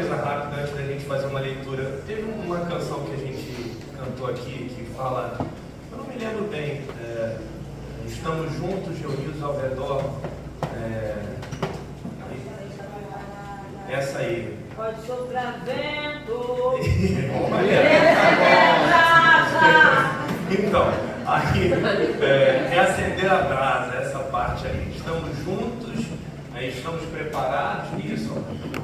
coisa rápida antes da gente fazer uma leitura. Teve uma canção que a gente cantou aqui que fala, eu não me lembro bem, estamos juntos, reunidos ao redor. Essa aí. Pode soprar vento. Então, aí, reacender a brasa, essa parte aí. Estamos juntos, estamos preparados, isso.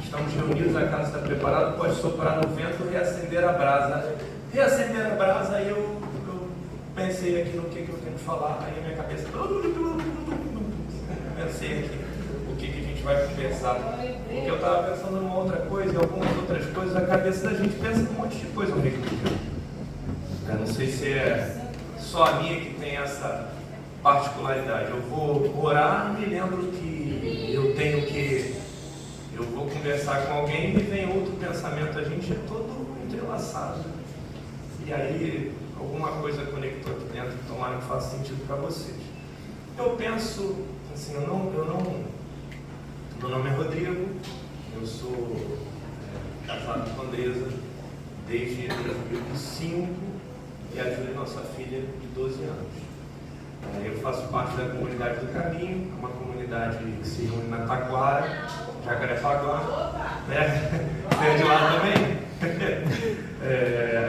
Estamos reunidos, a casa está preparada, pode soprar no vento, reacender a brasa. Reacender a brasa, aí eu pensei aqui no que eu tenho que falar, aí a minha cabeça. Pensei aqui o que a gente vai conversar. Porque eu estava pensando numa outra coisa, em algumas outras coisas, a cabeça da gente pensa em um monte de coisa ao mesmo tempo. Eu não sei se é só a minha que tem essa particularidade. Eu vou orar, me lembro que eu vou conversar com alguém e vem outro pensamento. A gente é todo entrelaçado. E aí, alguma coisa conectou aqui dentro que tomara que faça sentido para vocês. Eu penso, assim, meu nome é Rodrigo, eu sou casado com a Andresa desde 2005 e a Júlia é nossa filha de 12 anos. Eu faço parte da comunidade do Caminho, uma comunidade que se reúne na Taquara, Jacarepaguá, né? É de lá também.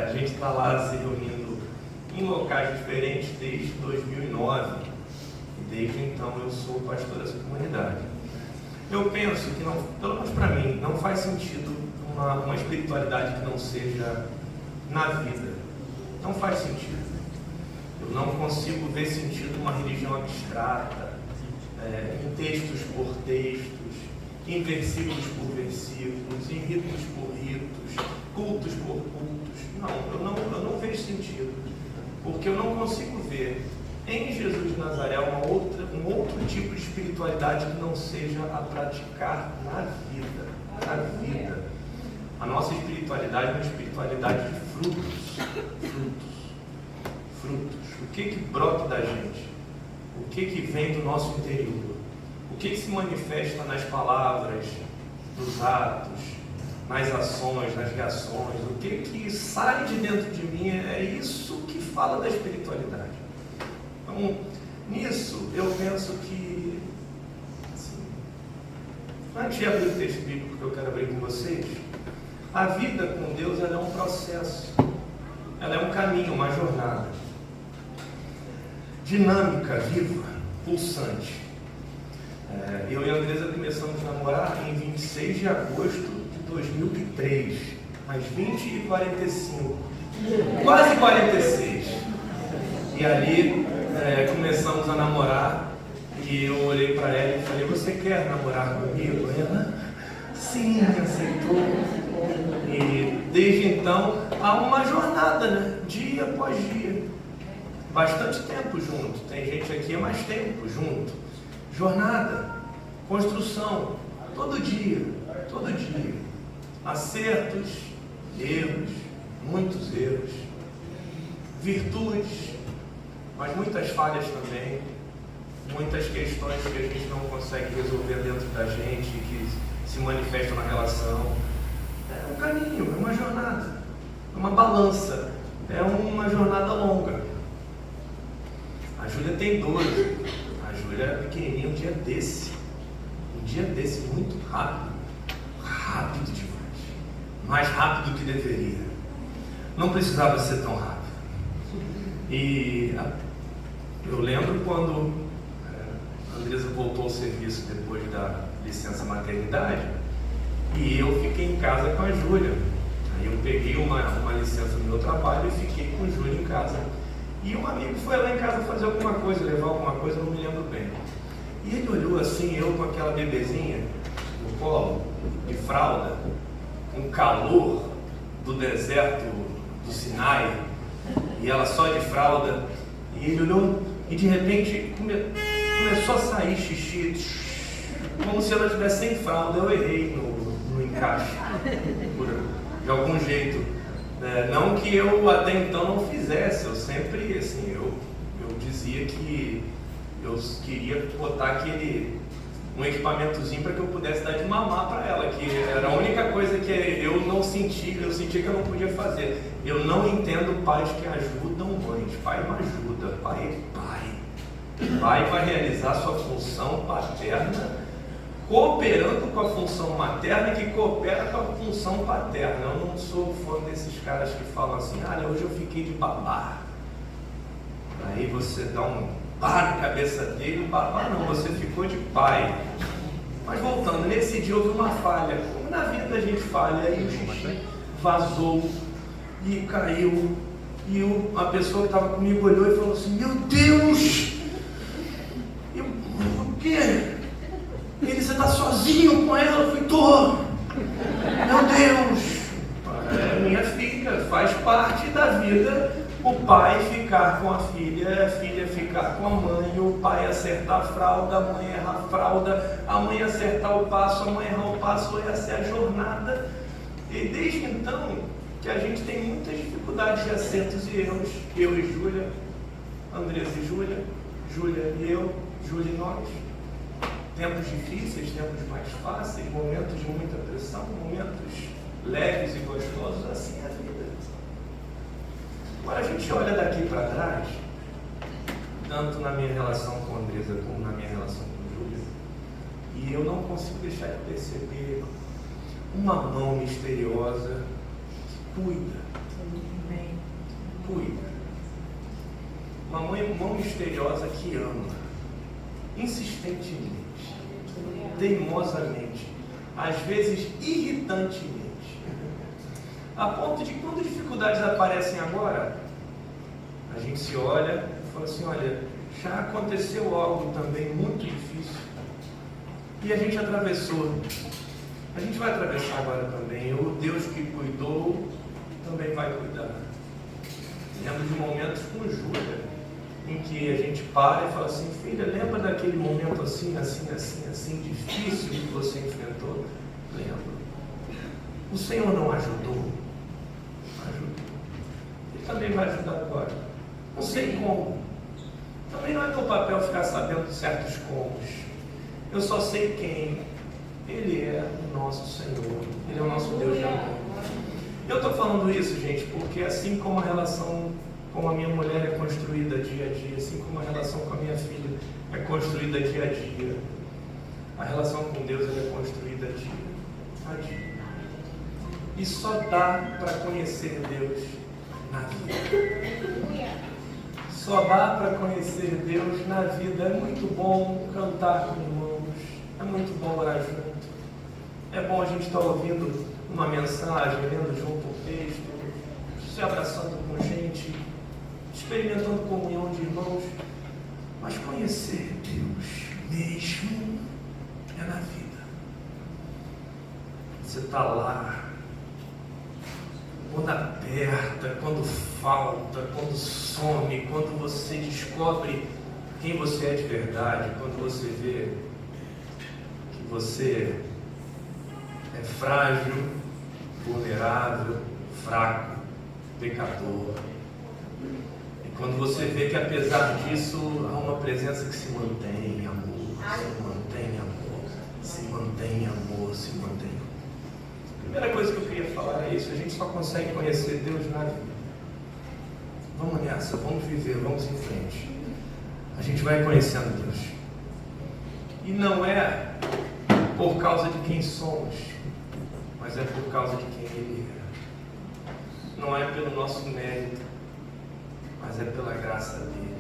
A gente está lá se reunindo em locais diferentes desde 2009 e desde então eu sou pastor dessa comunidade. Eu penso que, não, pelo menos para mim, não faz sentido uma espiritualidade que não seja na vida. Não faz sentido. Eu não consigo ver sentido numa religião abstrata, em textos por textos, em versículos por versículos, em ritos por ritos, cultos por cultos. Não, eu não vejo sentido. Porque eu não consigo ver em Jesus de Nazaré um outro tipo de espiritualidade que não seja a praticar na vida. Na vida. A nossa espiritualidade é uma espiritualidade de frutos. O que brota da gente? O que vem do nosso interior? O que se manifesta nas palavras, nos atos, nas ações, nas reações? O que sai de dentro de mim? É isso que fala da espiritualidade. Então, nisso, eu penso que, assim, antes de abrir o texto bíblico que eu quero abrir com vocês, a vida com Deus ela é um processo, ela é um caminho, uma jornada dinâmica, viva, pulsante. Eu e a Andresa começamos a namorar em 26 de agosto de 2003, às 20h45, quase 46. E ali começamos a namorar e eu olhei para ela e falei, você quer namorar comigo? Ela, sim, aceitou. E desde então há uma jornada, né? Dia após dia. Bastante tempo junto. Tem gente aqui há mais tempo junto. Jornada, construção, todo dia. Acertos, erros, muitos erros, virtudes, mas muitas falhas também, muitas questões que a gente não consegue resolver dentro da gente, que se manifestam na relação. É um caminho, é uma jornada, é uma balança, é uma jornada longa. A Júlia tem 12, a Júlia é pequenininha um dia desse, muito rápido demais, mais rápido do que deveria, não precisava ser tão rápido. E eu lembro quando a Andresa voltou ao serviço depois da licença maternidade e eu fiquei em casa com a Júlia. Aí eu peguei uma licença no meu trabalho e fiquei com a Júlia em casa. E um amigo foi lá em casa fazer alguma coisa, levar alguma coisa, não me lembro bem. E ele olhou assim, eu com aquela bebezinha no colo, de fralda, com calor do deserto do Sinai, e ela só de fralda, e ele olhou e de repente começou a sair xixi, como se ela estivesse sem fralda. Eu errei no encaixe, de algum jeito. Não que eu até então não fizesse, eu sempre, assim, eu dizia que eu queria botar um equipamentozinho para que eu pudesse dar de mamar para ela, que era a única coisa que senti, eu senti que eu não podia fazer. Eu não entendo pais que ajudam mães. Pai não ajuda, pai é pai. Pai vai realizar sua função paterna, cooperando com a função materna, que coopera com a função paterna. Eu não sou fã desses caras que falam assim: olha, hoje eu fiquei de babá. Aí você dá um pá na cabeça dele, o babá não, você ficou de pai. Mas voltando, nesse dia houve uma falha. Como na vida a gente falha, aí o xixi vazou e caiu. E a pessoa que estava comigo olhou e falou assim: meu Deus! O quê? Ele, você está sozinho com ela? Eu falei: tô! Meu Deus! É minha filha, faz parte da vida o pai ficar com a filha ficar com a mãe, o pai acertar a fralda, a mãe errar a fralda, a mãe acertar o passo, a mãe errar o passo, essa é a jornada. E desde então que a gente tem muitas dificuldades de acertos e erros, eu e Júlia, Andressa e Júlia, Júlia e eu, Júlia e nós. Tempos difíceis, tempos mais fáceis, momentos de muita pressão, momentos leves e gostosos, assim é a vida. Agora a gente olha daqui para trás, tanto na minha relação com a Andressa como na minha relação com a Júlia, e eu não consigo deixar de perceber uma mão misteriosa que cuida. Uma mão misteriosa que ama, insistentemente, teimosamente, às vezes irritantemente, a ponto de quando dificuldades aparecem agora, a gente se olha e fala assim: olha, já aconteceu algo também muito difícil e a gente atravessou. A gente vai atravessar agora também. O Deus que cuidou também vai cuidar. Lembro de momentos com Júlia em que a gente para e fala assim: filha, lembra daquele momento assim difícil que você enfrentou? Lembro. O Senhor não ajudou? Ajudou. Ele também vai ajudar agora. Não sei como. Também não é meu papel ficar sabendo certos comos. Eu só sei quem. Ele é o nosso Senhor. Ele é o nosso Deus de amor. Eu estou falando isso, gente, porque assim como a relação com a minha mulher é construída dia a dia, assim como a relação com a minha filha é construída dia a dia, a relação com Deus é construída dia a dia. E só dá para conhecer Deus na vida. Só dá para conhecer Deus na vida. É muito bom cantar com irmãos, é muito bom orar junto, é bom a gente estar ouvindo uma mensagem, lendo junto um texto, se abraçando com gente, experimentando comunhão de irmãos. Mas conhecer Deus mesmo é na vida. Você está lá, quando aperta, quando falta, quando some, quando você descobre quem você é de verdade, quando você vê que você é frágil, vulnerável, fraco, pecador. E quando você vê que apesar disso há uma presença que se mantém amor, se mantém amor, se mantém amor, se mantém amor. A primeira coisa que eu queria falar é isso: a gente só consegue conhecer Deus na vida. Vamos nessa, vamos viver, vamos em frente. A gente vai conhecendo Deus. E não é por causa de quem somos, mas é por causa de quem Ele é. Não é pelo nosso mérito, mas é pela graça dEle.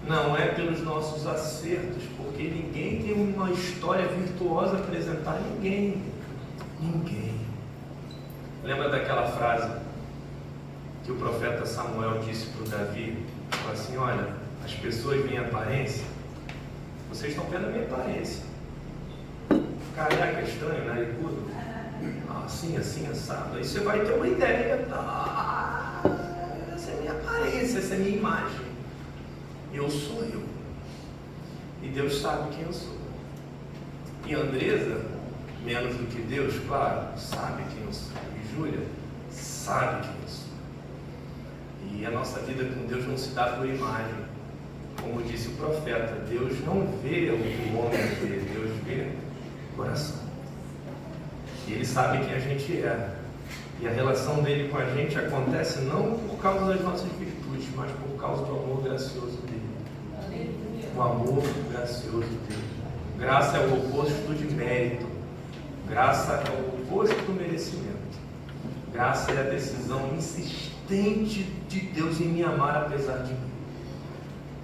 Não é pelos nossos acertos, porque ninguém tem uma história virtuosa a apresentar. Ninguém. Lembra daquela frase que o profeta Samuel disse para o Davi? Falou assim: olha, as pessoas veem a aparência, vocês estão vendo a minha aparência. Careca, estranho, narigudo, assim, assado. Aí você vai ter uma ideia: essa é a minha aparência, essa é a minha imagem. Eu sou eu. E Deus sabe quem eu sou. E Andressa, menos do que Deus, claro, sabe quem eu sou. E Júlia sabe quem eu sou. E a nossa vida com Deus não se dá por imagem. Como disse o profeta, Deus não vê o que o homem vê, Deus vê o coração. E Ele sabe quem a gente é. E a relação dele com a gente acontece não por causa das nossas virtudes, mas por causa do amor gracioso dele. O amor gracioso dele. Graça é o oposto de mérito. Graça é o oposto do merecimento. Graça é a decisão insistente de Deus em me amar apesar de mim.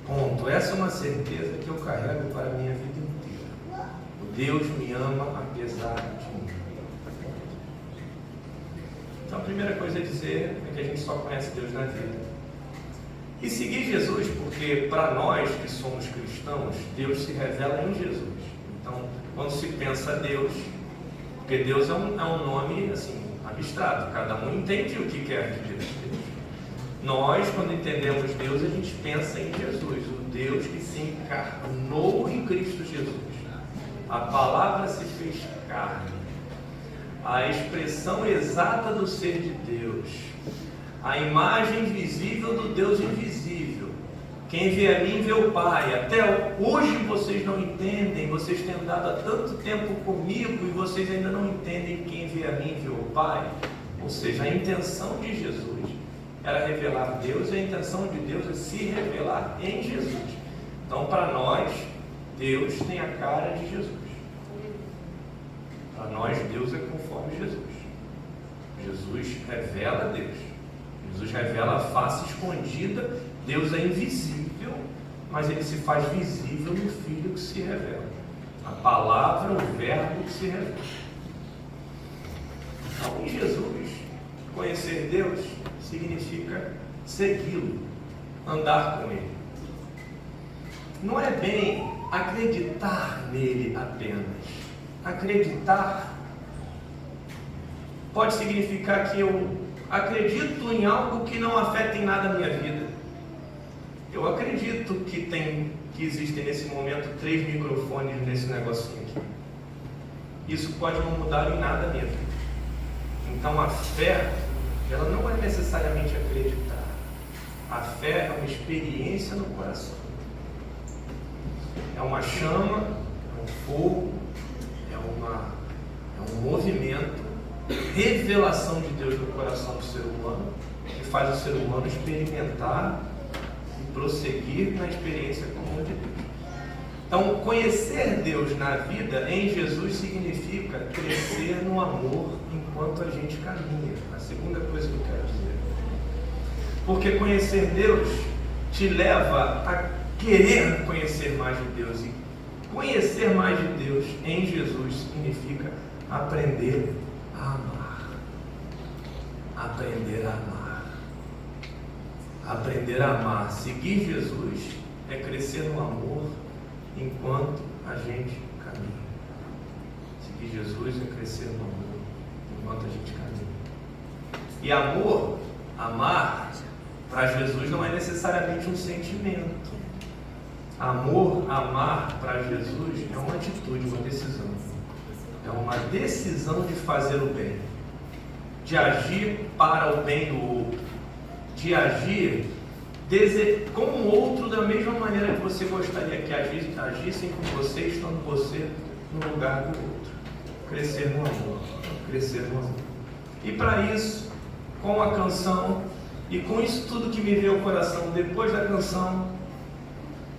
Ponto. Essa é uma certeza que eu carrego para a minha vida inteira. Deus me ama apesar de mim. Então a primeira coisa a dizer é que a gente só conhece Deus na vida. E seguir Jesus, porque para nós que somos cristãos, Deus se revela em Jesus. Então, quando se pensa Deus, porque Deus é um nome assim, abstrato, cada um entende o que quer que Deus seja. Nós, quando entendemos Deus, a gente pensa em Jesus, o Deus que se encarnou em Cristo Jesus. A palavra se fez carne. A expressão exata do ser de Deus, a imagem visível do Deus invisível. Quem vê a mim vê o Pai. Até hoje vocês não entendem, vocês têm andado há tanto tempo comigo e vocês ainda não entendem quem vê a mim vê o Pai. Ou seja, a intenção de Jesus era revelar Deus e a intenção de Deus é se revelar em Jesus. Então, para nós, Deus tem a cara de Jesus. Para nós, Deus é conforme Jesus. Jesus revela Deus. Jesus revela a face escondida. Deus é invisível, mas Ele se faz visível no Filho que se revela. A palavra, o verbo que se revela. Então, em Jesus, conhecer Deus significa segui-lo, andar com Ele. Não é bem acreditar nele apenas. Acreditar pode significar que eu acredito em algo que não afeta em nada a minha vida. Eu acredito que existem nesse momento 3 microfones nesse negocinho aqui. Isso pode não mudar em nada a minha vida. Então a fé, ela não é necessariamente acreditar. A fé é uma experiência no coração. É uma chama, é um fogo, é um movimento, revelação de Deus no coração do ser humano, que faz o ser humano experimentar e prosseguir na experiência comum de Deus. Então, conhecer Deus na vida em Jesus significa crescer no amor enquanto a gente caminha. A segunda coisa que eu quero dizer. Porque conhecer Deus te leva a querer conhecer mais de Deus. E conhecer mais de Deus em Jesus significa aprender a amar. Aprender a amar. Aprender a amar. Seguir Jesus é crescer no amor enquanto a gente caminha. Seguir Jesus é crescer no amor enquanto a gente caminha. E amor, amar, para Jesus não é necessariamente um sentimento. Amor, amar para Jesus é uma atitude, uma decisão. É uma decisão de fazer o bem, de agir para o bem do outro, de agir com o outro da mesma maneira que você gostaria que agissem com você, estando você no lugar do outro. Crescer no amor, crescer no amor. E para isso, com a canção e com isso tudo que me veio ao coração depois da canção,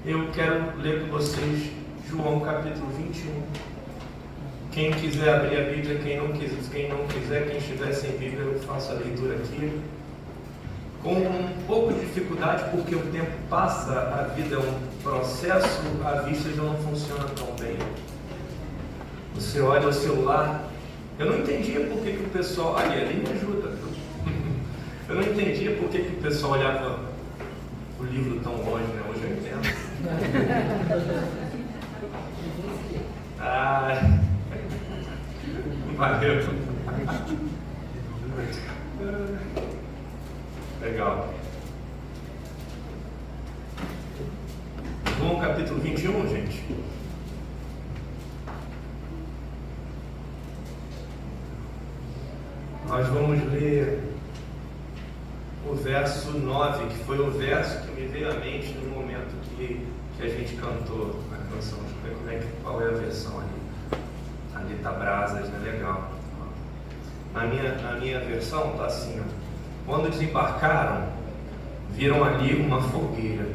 eu quero ler com vocês João capítulo 21. Quem quiser abrir a Bíblia, quem não quiser, quem estiver sem Bíblia, eu faço a leitura aqui. Com um pouco de dificuldade, porque o tempo passa, a vida é um processo, a vista já não funciona tão bem. Você olha o celular, eu não entendia por que o pessoal, ali me ajuda, eu não entendia por que o pessoal olhava o livro tão longe, né? Hoje eu entendo. Valeu. Legal. João capítulo 21, gente. Nós vamos ler o verso 9, que foi o verso que me veio à mente no momento que a gente cantou a canção. Deixa eu ver qual é a versão ali. Ali tá Brasas, né? Legal. Na minha versão está assim, ó. Quando desembarcaram, viram ali uma fogueira,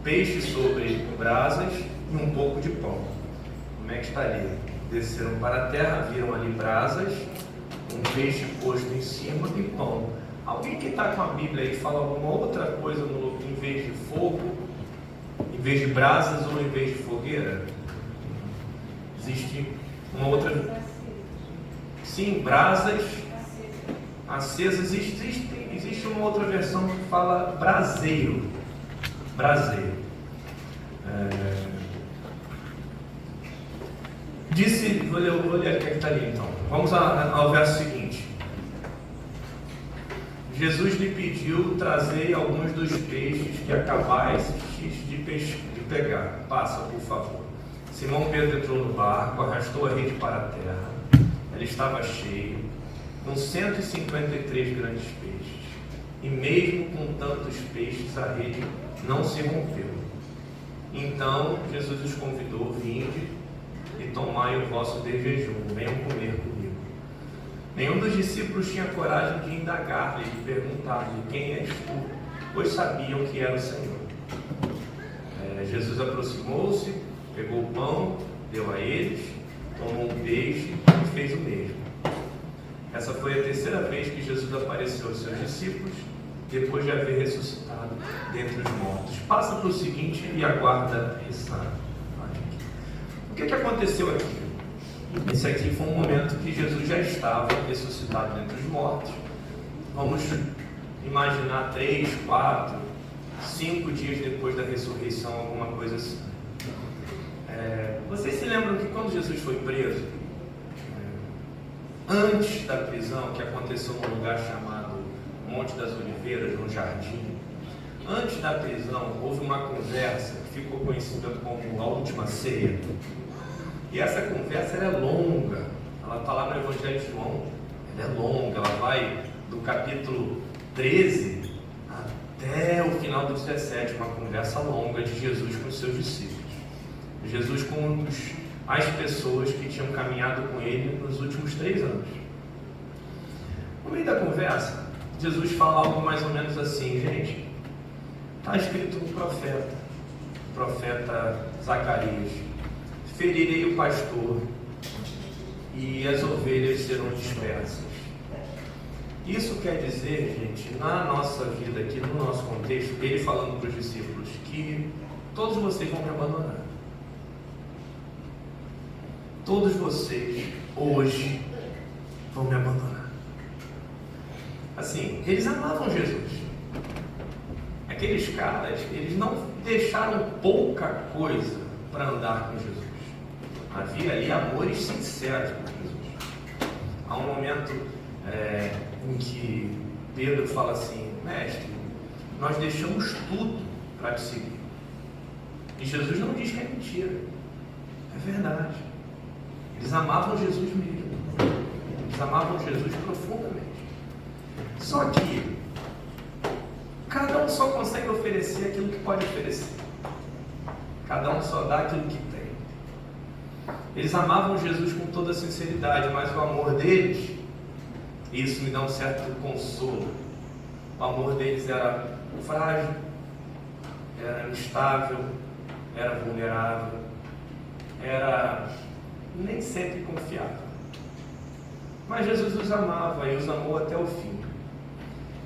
peixe sobre brasas e um pouco de pão. Como é que está ali? Desceram para a terra, viram ali brasas, um peixe posto em cima e pão. Alguém que está com a Bíblia aí fala alguma outra coisa em vez de fogo, em vez de brasas ou em vez de fogueira? Existe uma outra... Sim, brasas acesas. Existe uma outra versão que fala braseiro. Braseiro. Vou ler o que está ali então. Vamos ao verso seguinte. Jesus lhe pediu: trazei alguns dos peixes que acabais de pegar. Passa, por favor. Simão Pedro entrou no barco, arrastou a rede para a terra. Ela estava cheia, com 153 grandes peixes. E mesmo com tantos peixes, a rede não se rompeu. Então Jesus os convidou: vinde e tomai o vosso de jejum, venham comer comigo. Nenhum dos discípulos tinha coragem de indagar-lhe e perguntar-lhe: quem és tu? Pois sabiam que era o Senhor. Jesus aproximou-se, pegou o pão, deu a eles, tomou um peixe e fez o mesmo. Essa foi a terceira vez que Jesus apareceu aos seus discípulos, depois de haver ressuscitado dentre os mortos. Passa para o seguinte e aguarda essa imagem. O que aconteceu aqui? Esse aqui foi um momento que Jesus já estava ressuscitado dentre os mortos. Vamos imaginar 3, 4, 5 dias depois da ressurreição, alguma coisa assim. Vocês se lembram que quando Jesus foi preso, antes da prisão, que aconteceu num lugar chamado Monte das Oliveiras, no jardim, antes da prisão houve uma conversa que ficou conhecida como a Última Ceia. E essa conversa é longa, ela está lá no Evangelho de João, ela é longa, ela vai do capítulo 13 até o final do 17, uma conversa longa de Jesus com os seus discípulos. Jesus com as pessoas que tinham caminhado com ele nos últimos 3 anos. No meio da conversa, Jesus fala algo mais ou menos assim: gente, está escrito no profeta Zacarias: ferirei o pastor e as ovelhas serão dispersas. Isso quer dizer, gente, na nossa vida aqui, no nosso contexto, ele falando para os discípulos que todos vocês vão me abandonar. Todos vocês hoje vão me abandonar. Assim, eles amavam Jesus. Aqueles caras, eles não deixaram pouca coisa para andar com Jesus. Havia ali amores sinceros com Jesus. Há um momento em que Pedro fala assim: mestre, nós deixamos tudo para te seguir. E Jesus não diz que é mentira, é verdade. Eles amavam Jesus mesmo. Eles amavam Jesus profundamente. Só que cada um só consegue oferecer aquilo que pode oferecer. Cada um só dá aquilo que tem. Eles amavam Jesus com toda a sinceridade, mas o amor deles, isso me dá um certo consolo, o amor deles era frágil, era instável, era vulnerável, era nem sempre confiável. Mas Jesus os amava e os amou até o fim.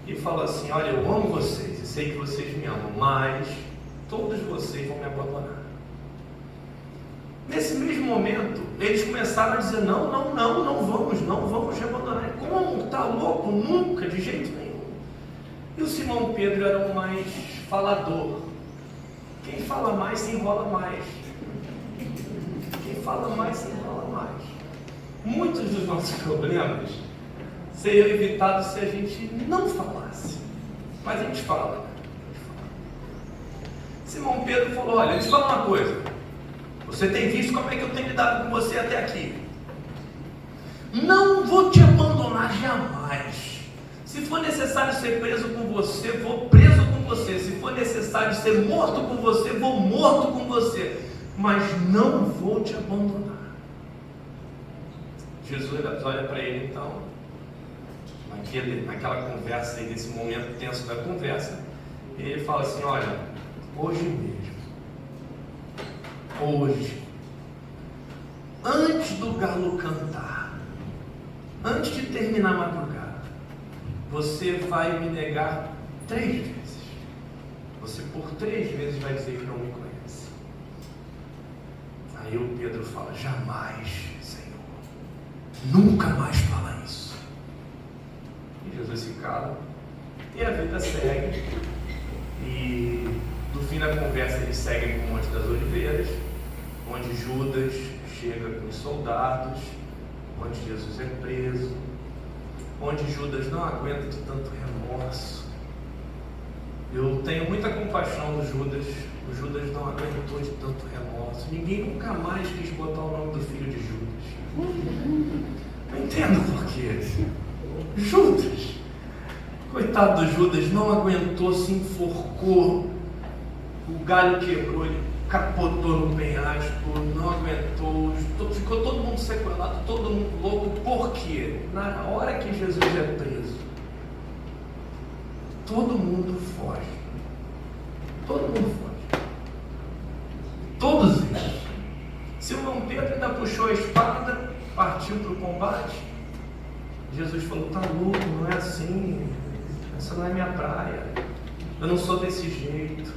E falou assim: olha, eu amo vocês e sei que vocês me amam, mas todos vocês vão me abandonar. Nesse mesmo momento, eles começaram a dizer: não vamos te abandonar. Como? Tá louco? Nunca, de jeito nenhum. E o Simão Pedro era o mais falador. Quem fala mais se enrola mais. Quem fala mais se enrola mais. Muitos dos nossos problemas seriam evitados se a gente não falasse. Mas a gente fala. Simão Pedro falou: olha, deixa eu falar uma coisa. Você tem visto como é que eu tenho lidado com você até aqui. Não vou te abandonar jamais. Se for necessário ser preso com você, vou preso com você. Se for necessário ser morto com você, vou morto com você. Mas não vou te abandonar. Jesus olha para ele então naquela conversa aí, nesse momento tenso da conversa, ele fala assim: olha, hoje mesmo, hoje, antes do galo cantar, antes de terminar a madrugada, você vai me negar 3 vezes. Você por 3 vezes vai dizer que não me conhece. Aí o Pedro fala: jamais, Senhor, nunca mais fala isso. E Jesus se cala e a vida segue. E no fim da conversa eles seguem para o Monte das Oliveiras, onde Judas chega com os soldados, onde Jesus é preso, onde Judas não aguenta de tanto remorso. Eu tenho muita compaixão do Judas. O Judas não aguentou de tanto remorso. Ninguém nunca mais quis botar o nome do filho de Judas. Não entendo por quê. Judas, coitado do Judas, não aguentou, se enforcou, o galho quebrou, ele capotou no penhasco, não aguentou, ficou todo mundo sequelado, todo mundo louco. Por quê? Na hora que Jesus é preso, todo mundo foge. Todo mundo foge. Todos eles. Simão Pedro ainda puxou a espada, partiu para o combate. Jesus falou: tá louco, não é assim, essa não é minha praia, eu não sou desse jeito,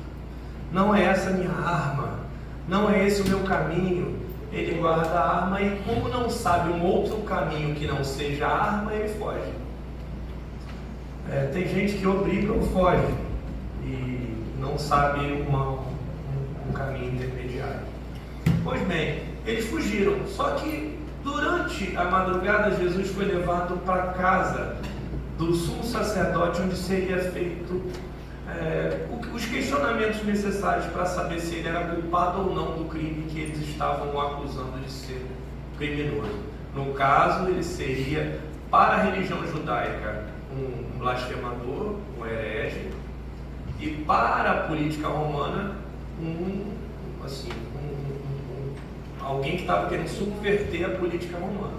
não é essa a minha arma, não é esse o meu caminho. Ele guarda a arma e, como não sabe um outro caminho que não seja a arma, ele foge. Tem gente que obriga ou foge e não sabe um caminho intermediário. Pois bem, eles fugiram, só que durante a madrugada Jesus foi levado para a casa do sumo sacerdote, onde seria feito os questionamentos necessários para saber se ele era culpado ou não do crime que eles estavam o acusando de ser criminoso. No caso, ele seria, para a religião judaica, um blasfemador, um herege, e para a política romana, alguém que estava querendo subverter a política romana.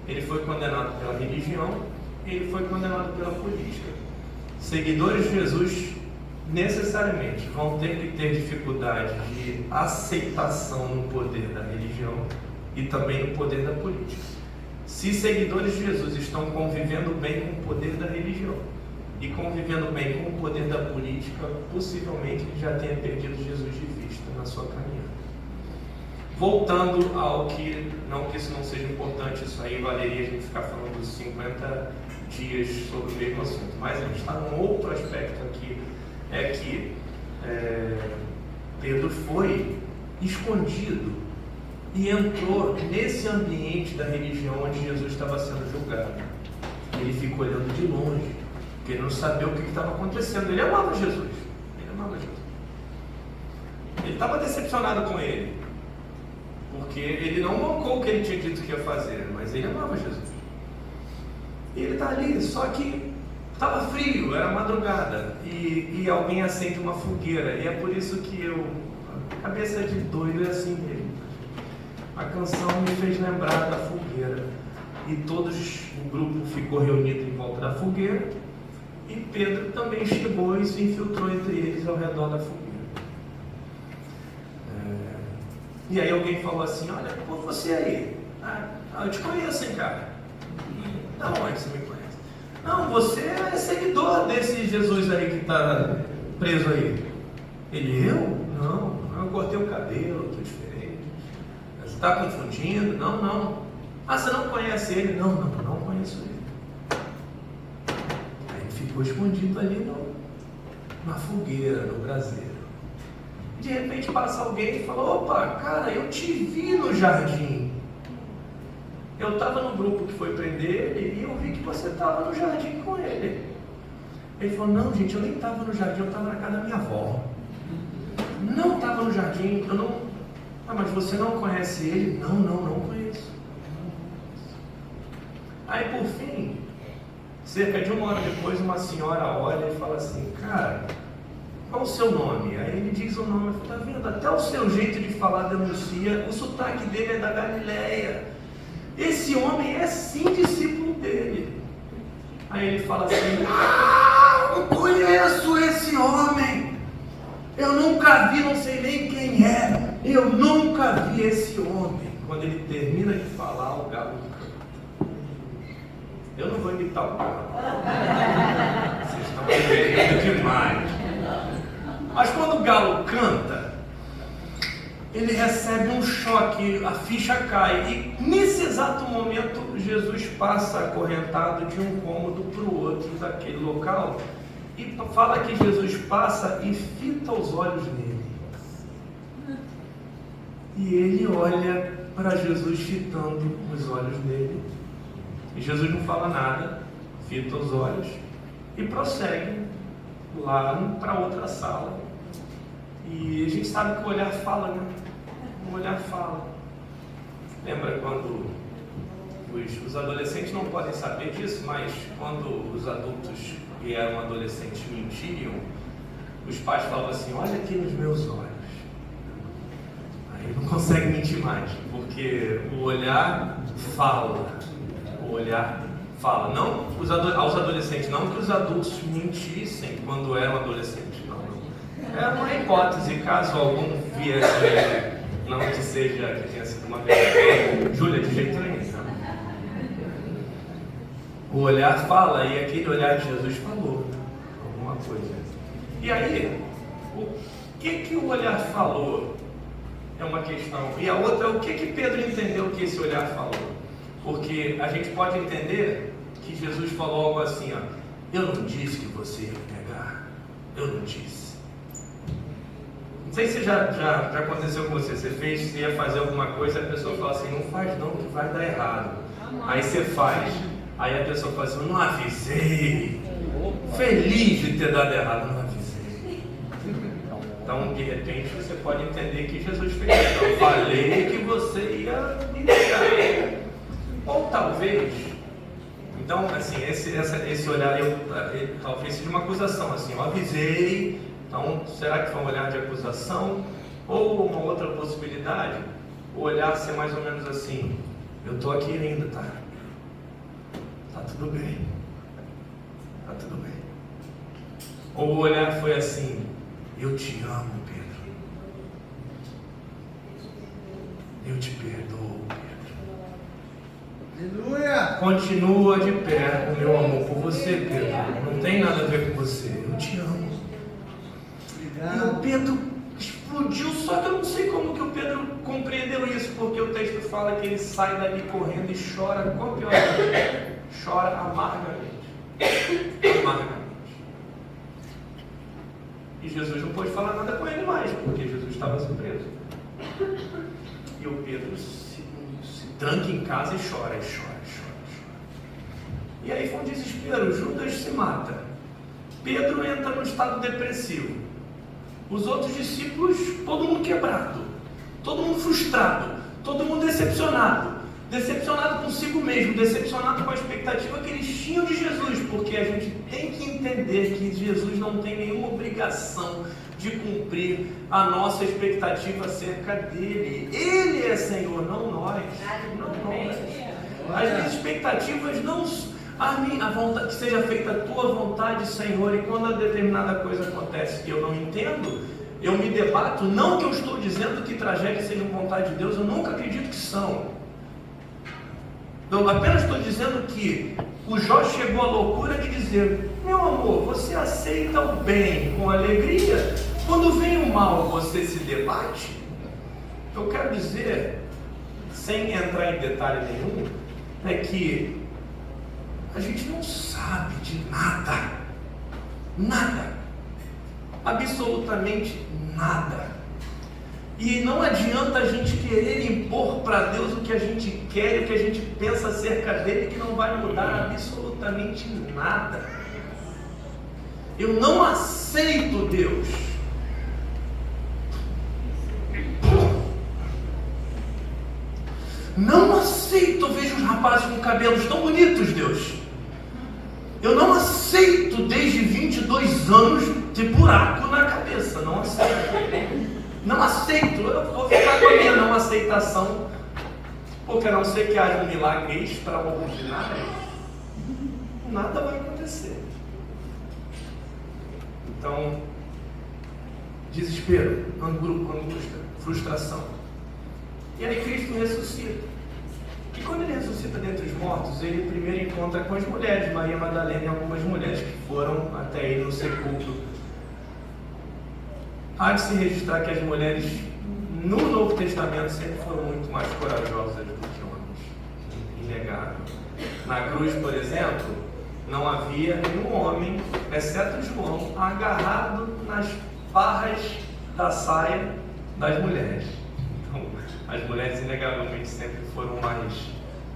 Ele foi condenado pela religião e ele foi condenado pela política. Seguidores de Jesus necessariamente vão ter que ter dificuldade de aceitação no poder da religião e também no poder da política. Se seguidores de Jesus estão convivendo bem com o poder da religião e convivendo bem com o poder da política, possivelmente ele já tenha perdido Jesus de vista na sua caminhada. Voltando ao que, não que isso não seja importante, isso aí valeria a gente ficar falando dos 50 dias sobre o mesmo assunto, mas a gente está num outro aspecto aqui, é que Pedro foi escondido e entrou nesse ambiente da religião onde Jesus estava sendo julgado. Ele ficou olhando de longe, porque ele não sabia o que estava acontecendo. Ele amava Jesus. Ele estava decepcionado com ele, porque ele não mancou o que ele tinha dito que ia fazer, mas ele amava Jesus. E ele está ali, só que estava frio, era madrugada, e alguém acende uma fogueira, e é por isso que a cabeça de doido é assim mesmo. A canção me fez lembrar da fogueira, e o grupo ficou reunido em volta da fogueira, e Pedro também chegou e se infiltrou entre eles ao redor da fogueira. E aí alguém falou assim: olha, pô, você aí, eu te conheço, hein, cara? Da onde você me conhece? Não, você é seguidor desse Jesus aí que está preso aí. Ele: eu? Não, eu cortei o cabelo, estou diferente. Você está confundindo? Não. Ah, você não conhece ele? Não conheço ele. Aí ele ficou escondido ali na fogueira, no braseiro. De repente passa alguém e fala: opa, cara, eu te vi no jardim. Eu estava no grupo que foi prender ele e eu vi que você estava no jardim com ele. Ele falou: não, gente, eu nem estava no jardim, eu estava na casa da minha avó. Não estava no jardim, eu não... Ah, mas você não conhece ele? Não conheço. Aí por fim, cerca de 1 hora depois, uma senhora olha e fala assim: cara, qual o seu nome? Aí ele diz o nome. Eu falo: tá vendo? Até o seu jeito de falar denuncia. O sotaque dele é da Galileia. Esse homem é sim discípulo dele. Aí ele fala assim: eu conheço esse homem, eu nunca vi, não sei nem quem é, eu nunca vi esse homem. Quando ele termina de falar, o galo canta. Eu não vou imitar o galo, vocês estão querendo demais. Mas quando o galo canta, ele recebe um choque, a ficha cai, e nesse exato momento Jesus passa acorrentado de um cômodo para o outro daquele local, e fala que Jesus passa e fita os olhos nele, e ele olha para Jesus fitando os olhos dele, e Jesus não fala nada, fita os olhos e prossegue lá para outra sala. E a gente sabe que o olhar fala, né? O olhar fala. Lembra quando os adolescentes não podem saber disso, mas quando os adultos que eram adolescentes mentiam, os pais falavam assim: olha aqui nos meus olhos. Aí não consegue mentir mais, porque o olhar fala. O olhar fala. Não aos adolescentes, não que os adultos mentissem quando eram adolescentes, não. É uma hipótese, caso algum viesse, não que seja, que tenha sido uma verdade. Júlia, de jeito nenhum. O olhar fala, e aquele olhar de Jesus falou alguma coisa. E aí, o que o olhar falou é uma questão. E a outra é o que Pedro entendeu que esse olhar falou. Porque a gente pode entender que Jesus falou algo assim, ó: eu não disse que você ia pegar, eu não disse. Não sei se já aconteceu com você. Você ia fazer alguma coisa, a pessoa fala assim: não faz não, que vai dar errado. Aí você faz. Aí a pessoa fala assim: eu não avisei. Feliz de ter dado errado, não avisei. Então, de repente, você pode entender que Jesus fez isso. Eu falei que você ia me negar. Ou talvez, então, assim, esse olhar, talvez seja uma acusação, assim: eu avisei. Então, será que foi um olhar de acusação? Ou uma outra possibilidade, o olhar ser mais ou menos assim: eu estou aqui ainda, tá? Tá tudo bem. Tá tudo bem. Ou o olhar foi assim: eu te amo, Pedro. Eu te perdoo, Pedro. Aleluia! Continua de pé o meu amor por você, Pedro. Não tem nada a ver com você. Eu te amo. E o Pedro explodiu, só que eu não sei como que o Pedro compreendeu isso, porque o texto fala que ele sai dali correndo e chora copiosamente, chora amargamente. E Jesus não pôde falar nada com ele mais, porque Jesus estava surpreso. E o Pedro se tranca em casa e chora. E aí foi um desespero. Judas se mata, Pedro entra num estado depressivo. Os outros discípulos, todo mundo quebrado, todo mundo frustrado, todo mundo decepcionado consigo mesmo, decepcionado com a expectativa que eles tinham de Jesus, porque a gente tem que entender que Jesus não tem nenhuma obrigação de cumprir a nossa expectativa acerca dele. Ele é Senhor, não nós. As minhas expectativas não... a vontade, que seja feita a tua vontade, Senhor. E quando a determinada coisa acontece que eu não entendo, eu me debato. Não que eu estou dizendo que tragédias sejam vontade de Deus, eu nunca acredito que são. Eu apenas estou dizendo que o Jó chegou à loucura de dizer: meu amor, você aceita o bem com alegria, quando vem o mal você se debate. Eu quero dizer, sem entrar em detalhe nenhum, é que a gente não sabe de nada, absolutamente nada. E não adianta a gente querer impor para Deus o que a gente quer, o que a gente pensa acerca dele, que não vai mudar absolutamente nada. Eu não aceito Deus. Não aceito. Eu vejo os rapazes com cabelos tão bonitos, Deus. Eu não aceito desde 22 anos ter buraco na cabeça. Não aceito. Não aceito. Eu vou ficar com a minha não aceitação, porque a não ser que haja um milagre extraordinário, nada vai acontecer. acontecer. Então, desespero, angústia, frustração. E aí Cristo ressuscita. E quando ele ressuscita dentre os mortos, ele primeiro encontra com as mulheres, Maria Madalena e algumas mulheres que foram até ele no sepulcro. Há de se registrar que as mulheres no Novo Testamento sempre foram muito mais corajosas do que homens. Inegável. Na cruz, por exemplo, não havia nenhum homem, exceto João, agarrado nas barras da saia das mulheres. Então, as mulheres inegavelmente sempre foram mais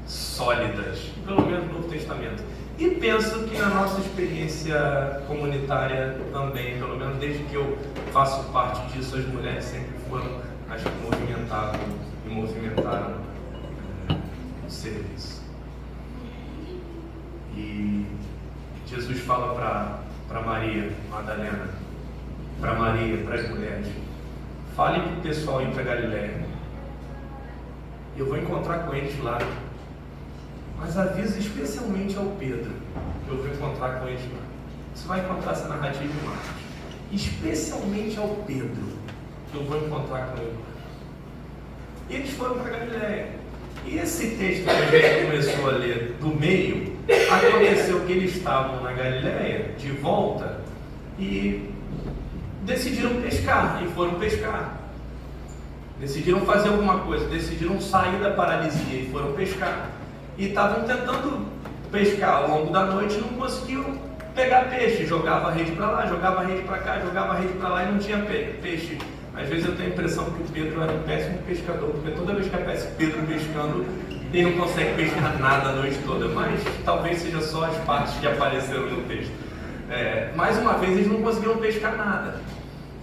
sólidas, pelo menos no Novo Testamento. E penso que na nossa experiência comunitária também, pelo menos desde que eu faço parte disso, as mulheres sempre foram as que movimentaram o serviço. E Jesus fala para Maria Madalena, para Maria, para as mulheres: fale para o pessoal ir para Galiléia. Eu vou encontrar com eles lá. Mas avisa especialmente ao Pedro que eu vou encontrar com eles lá. Você vai encontrar essa narrativa em Marcos. Especialmente ao Pedro que eu vou encontrar com ele lá. E eles foram para Galiléia. E esse texto que a gente começou a ler do meio, aconteceu que eles estavam na Galiléia, de volta, e decidiram pescar, e foram pescar. Decidiram fazer alguma coisa, decidiram sair da paralisia e foram pescar. E estavam tentando pescar ao longo da noite e não conseguiam pegar peixe. Jogava a rede para lá, jogava a rede para cá, jogava a rede para lá e não tinha peixe. Às vezes eu tenho a impressão que o Pedro era um péssimo pescador, porque toda vez que aparece Pedro pescando, ele não consegue pescar nada a noite toda, mas talvez seja só as partes que apareceram no texto. Mais uma vez eles não conseguiram pescar nada.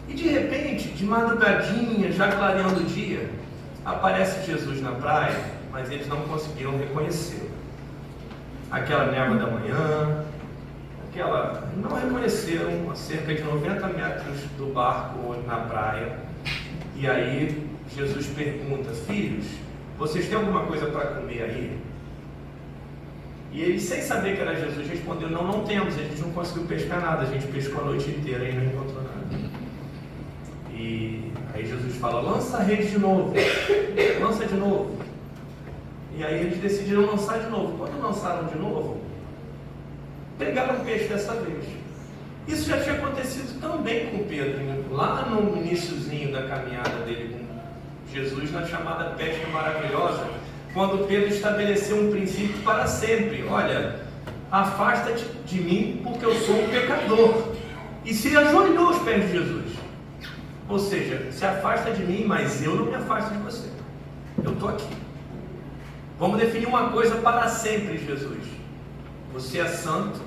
E de repente, de madrugadinha, já clareando o dia, aparece Jesus na praia, mas eles não conseguiram reconhecê-lo. Aquela névoa da manhã, não reconheceram a cerca de 90 metros do barco na praia. E aí Jesus pergunta: filhos, vocês têm alguma coisa para comer aí? E eles, sem saber que era Jesus, respondeu: não temos, a gente não conseguiu pescar nada, a gente pescou a noite inteira e não encontrou nada. E aí Jesus fala: lança a rede de novo, lança de novo. E aí eles decidiram lançar de novo. Quando lançaram de novo, pegaram peixe dessa vez. Isso já tinha acontecido também com Pedro, lá no iniciozinho da caminhada dele com Jesus, na chamada pesca maravilhosa, quando Pedro estabeleceu um princípio para sempre: olha, afasta-te de mim porque eu sou um pecador. E se ajoelhou aos pés de Jesus. Ou seja, se afasta de mim, mas eu não me afasto de você. Eu estou aqui. Vamos definir uma coisa para sempre, Jesus: você é santo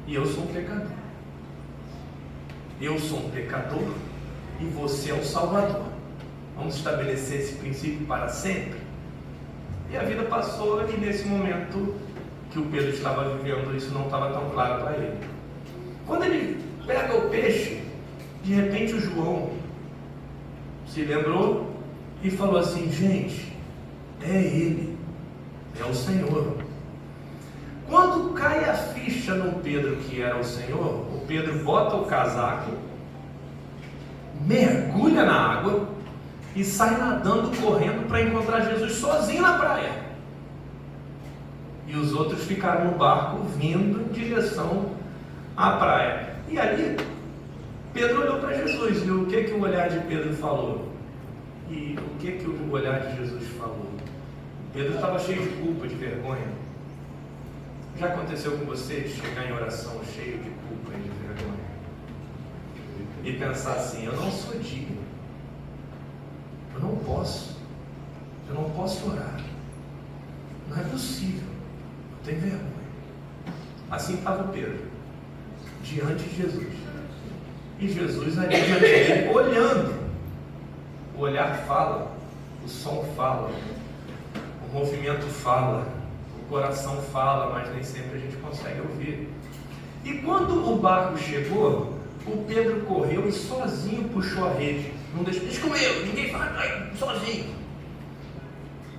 e eu sou um pecador. Eu sou um pecador e você é o Salvador. Vamos estabelecer esse princípio para sempre. E a vida passou, e nesse momento que o Pedro estava vivendo, isso não estava tão claro para ele. Quando ele pega o peixe, de repente o João se lembrou e falou assim: gente, é ele, é o Senhor. Quando cai a ficha no Pedro que era o Senhor, o Pedro bota o casaco, mergulha na água e sai nadando, correndo para encontrar Jesus sozinho na praia. E os outros ficaram no barco vindo em direção à praia. E ali Pedro olhou para Jesus, e o que o olhar de Pedro falou? E o que o olhar de Jesus falou? Pedro estava cheio de culpa, de vergonha. Já aconteceu com você de chegar em oração cheio de culpa e de vergonha? E pensar assim: eu não sou digno, eu não posso orar, não é possível, eu tenho vergonha. Assim estava Pedro, diante de Jesus. E Jesus ali diante dele, olhando. O olhar fala, o som fala, o movimento fala, o coração fala, mas nem sempre a gente consegue ouvir. E quando o barco chegou, o Pedro correu e sozinho puxou a rede. Não deixou comigo, ninguém fala, sozinho.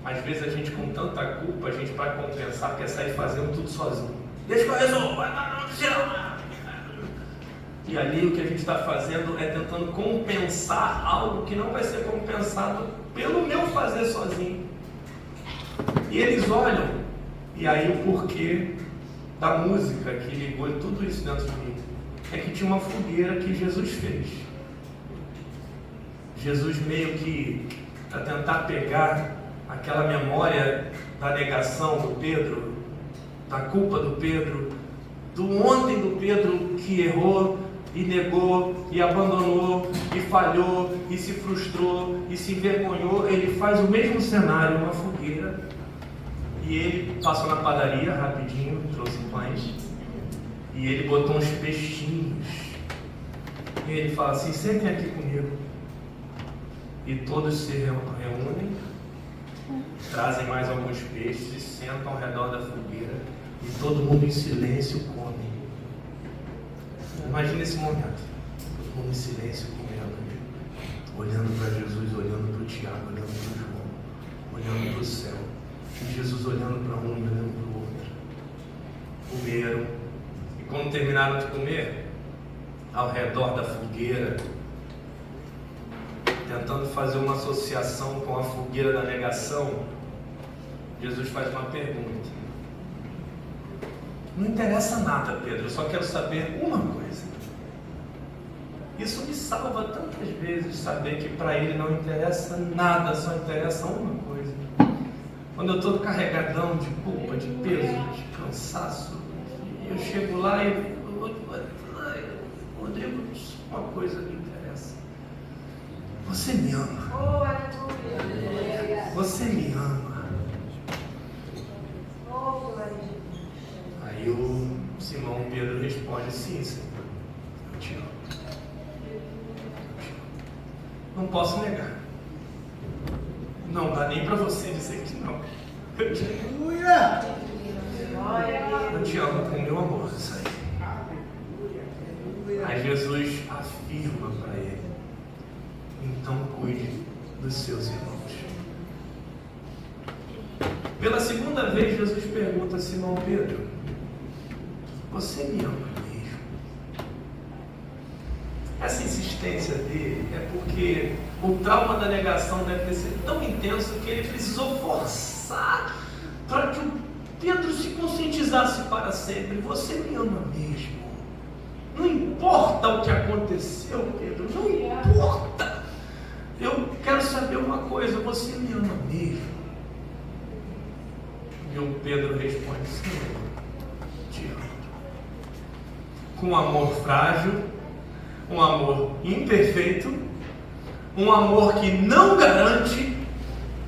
Às vezes a gente, com tanta culpa, a gente, para compensar, quer sair fazendo tudo sozinho. Deixa que eu resolvo. E ali o que a gente está fazendo é tentando compensar algo que não vai ser compensado pelo meu fazer sozinho. E eles olham, e aí o porquê da música que ligou tudo isso dentro de mim é que tinha uma fogueira que Jesus fez. Jesus meio que, para tentar pegar aquela memória da negação do Pedro, da culpa do Pedro, do ontem do Pedro que errou e negou e abandonou e falhou e se frustrou e se envergonhou, ele faz o mesmo cenário, uma fogueira, e ele passou na padaria rapidinho, trouxe pães e ele botou uns peixinhos e ele fala assim: sentem aqui comigo. E todos se reúnem, trazem mais alguns peixes e sentam ao redor da fogueira e todo mundo em silêncio come. Imagina esse momento, todo mundo em silêncio comendo, olhando para Jesus, olhando para o Tiago, olhando para o João, olhando para o céu, e Jesus olhando para um e olhando para o outro. Comeram, e quando terminaram de comer, ao redor da fogueira, tentando fazer uma associação com a fogueira da negação, Jesus faz uma pergunta. Não interessa nada, Pedro, eu só quero saber uma coisa. Isso me salva tantas vezes, saber que para ele não interessa nada, só interessa uma coisa. Quando eu estou carregadão de culpa, de peso, de cansaço, eu chego lá e Rodrigo, uma coisa me interessa. Você me ama. Você me ama. Aí o Simão Pedro responde: sim, Senhor, eu te amo. Não posso negar. Não dá nem para você dizer que não. Eu te amo. Eu te amo com o meu amor. Isso aí. Aí Jesus afirma para ele: então cuide dos seus irmãos. Pela segunda vez Jesus pergunta a Simão Pedro: você me ama mesmo? Essa insistência dele é porque o trauma da negação deve ter sido tão intenso que ele precisou forçar para que o Pedro se conscientizasse para sempre: você me ama mesmo? Não importa o que aconteceu, Pedro, não importa. Eu quero saber uma coisa: você me ama mesmo? E o Pedro responde: Senhor, te amo. Com um amor frágil, um amor imperfeito, um amor que não garante,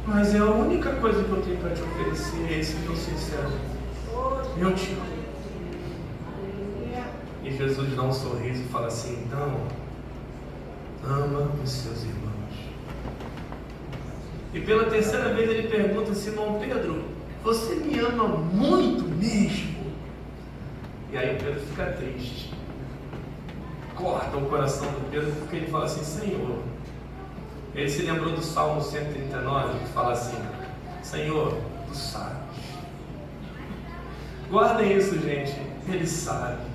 mas é a única coisa que eu tenho para te oferecer, é esse meu sincero: eu te amo. E Jesus dá um sorriso e fala assim: então, ama os seus irmãos. E pela terceira vez ele pergunta a Simão Pedro: você me ama muito mesmo? E aí o Pedro fica triste, corta o coração do Pedro, porque ele fala assim: Senhor, ele se lembrou do Salmo 139, que fala assim: Senhor, tu sabes. Guardem isso, gente. Ele sabe.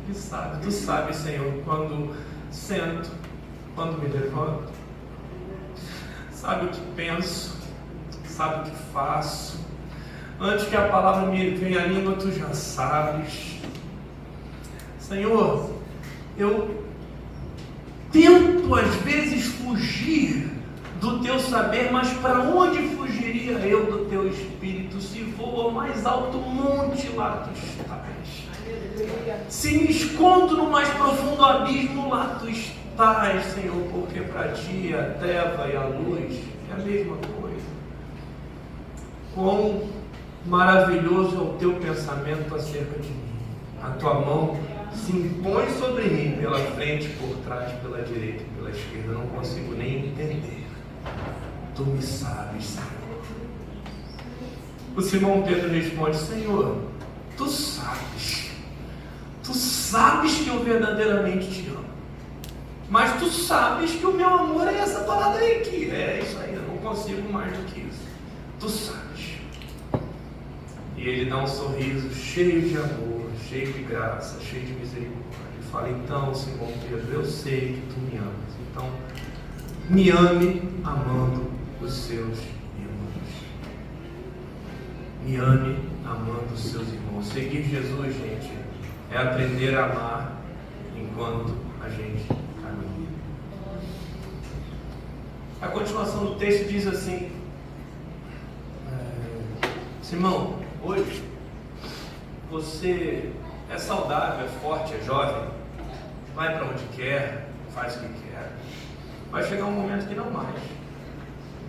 Ele sabe. Tu sabes, Senhor, quando sento, quando me levanto. Sabe o que penso, sabe o que faço. Antes que a palavra me venha à língua, tu já sabes. Senhor, eu tento às vezes fugir do teu saber, mas para onde fugiria eu do teu Espírito? Se vou ao mais alto monte, lá tu estás. Se me escondo no mais profundo abismo, lá tu estás, Senhor, porque para ti a treva e a luz é a mesma coisa. Quão maravilhoso é o teu pensamento acerca de mim. A tua mão se impõe sobre mim, pela frente, por trás, pela direita e pela esquerda. Eu não consigo nem entender. Tu me sabes, Senhor. O Simão Pedro responde: Senhor, tu sabes. Tu sabes que eu verdadeiramente te amo. Mas tu sabes que o meu amor é essa parada aí aqui. É isso aí, eu não consigo mais do que isso. Tu sabes. E E Ele dá um sorriso cheio de amor, cheio de graça, cheio de misericórdia. Ele fala: então, Simão Pedro, eu sei que tu me amas. Então, me ame amando os seus irmãos. Me ame amando os seus irmãos. Seguir Jesus, gente, é aprender a amar enquanto a gente caminha. A continuação do texto diz assim: Simão, hoje você é saudável, é forte, é jovem, vai para onde quer, faz o que quer. Vai chegar um momento que não mais.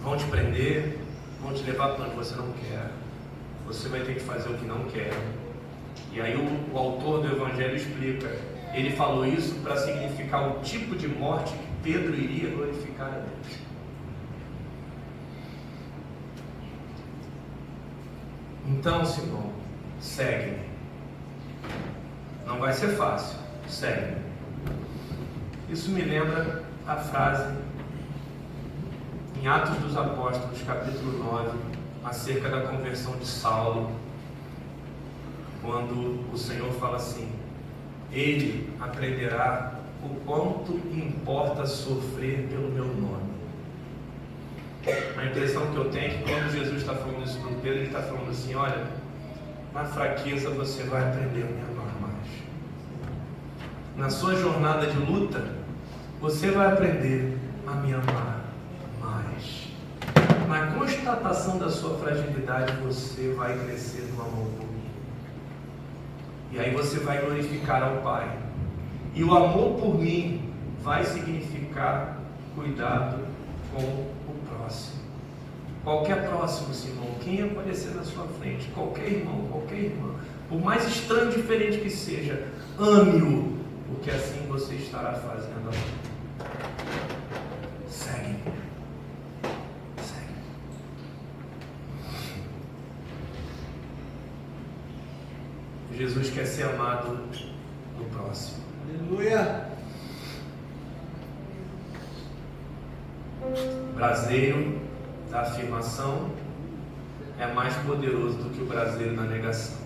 Vão te prender, vão te levar para onde você não quer. Você vai ter que fazer o que não quer. E aí o autor do Evangelho explica. Ele falou isso para significar o tipo de morte que Pedro iria glorificar a Deus. Então, Simão, segue-me. Não vai ser fácil, segue-me. Isso me lembra a frase em Atos dos Apóstolos, capítulo 9, acerca da conversão de Saulo, quando o Senhor fala assim: ele aprenderá o quanto importa sofrer pelo meu nome. A impressão que eu tenho é que quando Jesus está falando isso para Pedro, ele está falando assim: olha, na fraqueza você vai aprender a me amar mais. Na sua jornada de luta, você vai aprender a me amar mais. Na constatação da sua fragilidade, você vai crescer no amor por mim. E aí você vai glorificar ao Pai. E o amor por mim vai significar cuidado com o próximo. Qualquer próximo, Simão, quem aparecer na sua frente, qualquer irmão, qualquer irmã, por mais estranho e diferente que seja, ame-o, porque assim você estará fazendo amor. Segue-me. Segue-me. Jesus quer ser amado no próximo. Aleluia! Braseiro da afirmação é mais poderoso do que o braseiro da negação.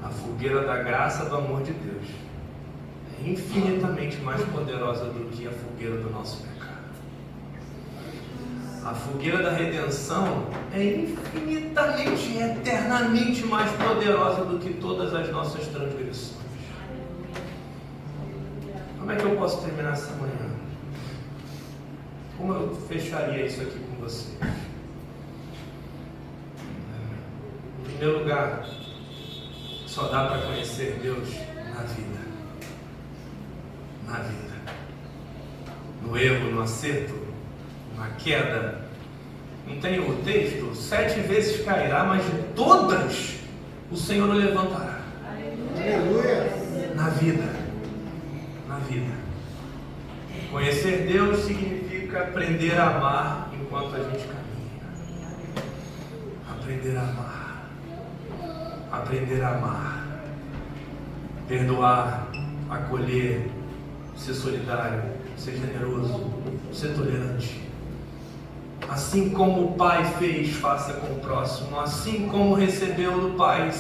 A fogueira da graça do amor de Deus é infinitamente mais poderosa do que a fogueira do nosso pecado. A fogueira da redenção é infinitamente, eternamente mais poderosa do que todas as nossas transgressões. Como é que eu posso terminar essa manhã? Como eu fecharia isso aqui com vocês? Em primeiro lugar, só dá para conhecer Deus na vida. Na vida. No erro, no acerto, na queda. Não tem o texto? 7 vezes cairá, mas de todas o Senhor o levantará. Aleluia! Na vida. Na vida. Conhecer Deus significa aprender a amar enquanto a gente caminha. Aprender a amar. Aprender a amar. Perdoar, acolher, ser solidário, ser generoso, ser tolerante. Assim como o Pai fez, faça com o próximo. Assim como recebeu do Pai,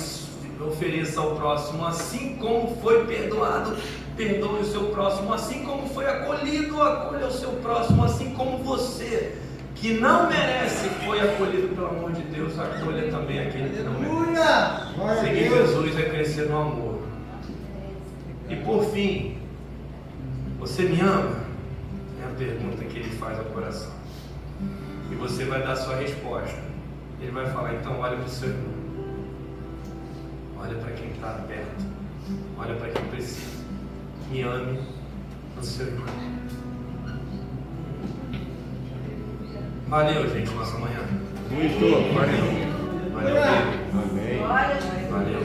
ofereça ao próximo. Assim como foi perdoado, perdoe o seu próximo. Assim como foi acolhido, acolha o seu próximo. Assim como você, que não merece, foi acolhido pelo amor de Deus, acolha também aquele que não merece. Seguir Jesus é crescer no amor. E por fim, você me ama? É a pergunta que ele faz ao coração. E você vai dar a sua resposta. Ele vai falar: então olha para o seu irmão. Olha para quem está perto. Olha para quem precisa. Me ame no seu irmão. Valeu, gente, nossa manhã. Muito! Valeu. Valeu, Pedro. Amém! Valeu.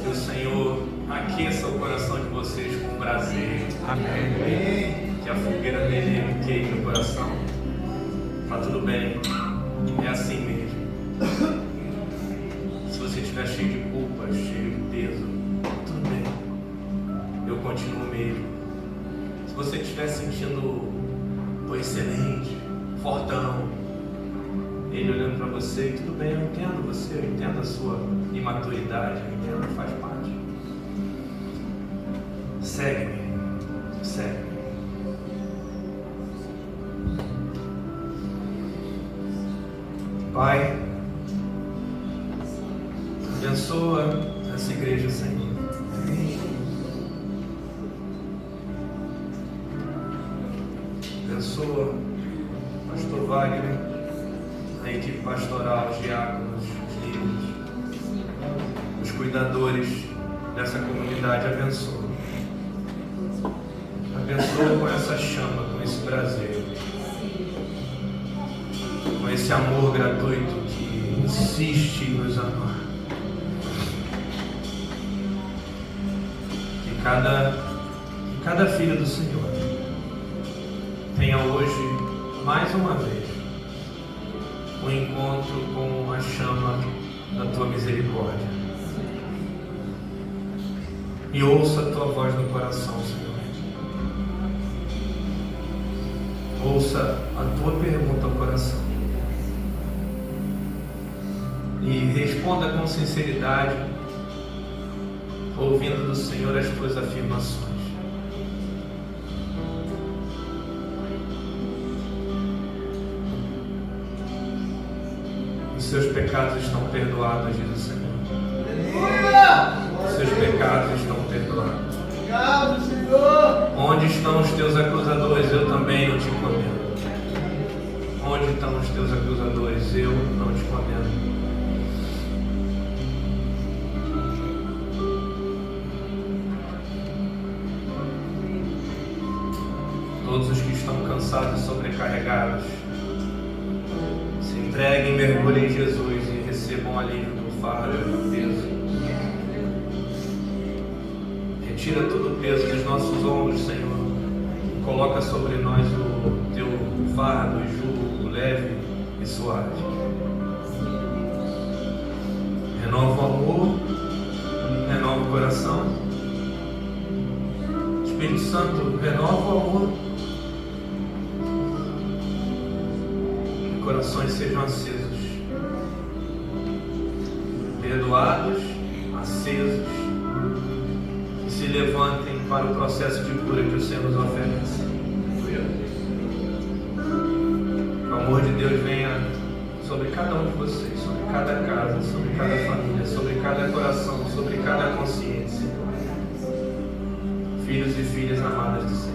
Que o Senhor aqueça o coração de vocês com prazer. Amém! Que a fogueira dele queime no coração. Tá tudo bem. É assim mesmo. Se você estiver cheio de culpa, cheio de peso, tudo bem. Eu continuo mesmo. Se você estiver sentindo excelente, fortão, Ele olhando para você, e tudo bem, eu entendo você, eu entendo a sua imaturidade, eu entendo, faz parte. Segue-me, segue-me. Pai, abençoa essa igreja, Senhor. Abençoa o pastor Wagner, a equipe pastoral, os diáconos, os líderes, os cuidadores dessa comunidade. Abençoa. Abençoa com essa chama, com esse prazer, com esse amor gratuito que insiste em nos amar. Que cada filho do Senhor tenha hoje, mais uma vez, um encontro com a chama da Tua misericórdia. E ouça a Tua voz no coração, Senhor. Ouça a Tua pergunta ao coração. E responda com sinceridade, ouvindo do Senhor as Tuas afirmações. Os seus pecados estão perdoados, diz o Senhor. Os seus pecados estão perdoados. Obrigado, Senhor. Onde estão os teus acusadores? Eu também não te condeno. Onde estão os teus acusadores? Eu não te condeno. Todos os que estão cansados e sobrecarregados, se entreguem, mergulhem em Jesus e recebam alívio do fardo e do peso. Retira todo o peso dos nossos ombros, Senhor. Coloca sobre nós o teu fardo e jugo leve e suave. Renova o amor, renova o coração. Espírito Santo, renova o amor. Que corações sejam acesos, perdoados, acesos, que se levantem para o processo de cura que o Senhor nos oferece. Que o amor de Deus venha sobre cada um de vocês, sobre cada casa, sobre cada família, sobre cada coração, sobre cada consciência. Filhos e filhas amadas do Senhor.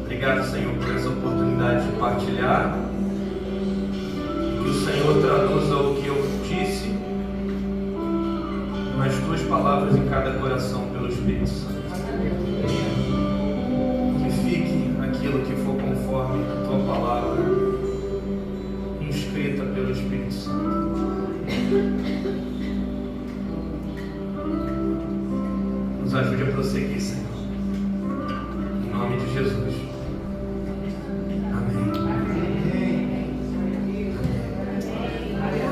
Obrigado, Senhor, por essa oportunidade de partilhar. Que o Senhor traduza o que eu disse nas tuas palavras em cada coração pelo Espírito Santo. Que fique aquilo que for conforme a tua palavra, inscrita pelo Espírito Santo. Nos ajude a prosseguir, Senhor. Em nome de Jesus.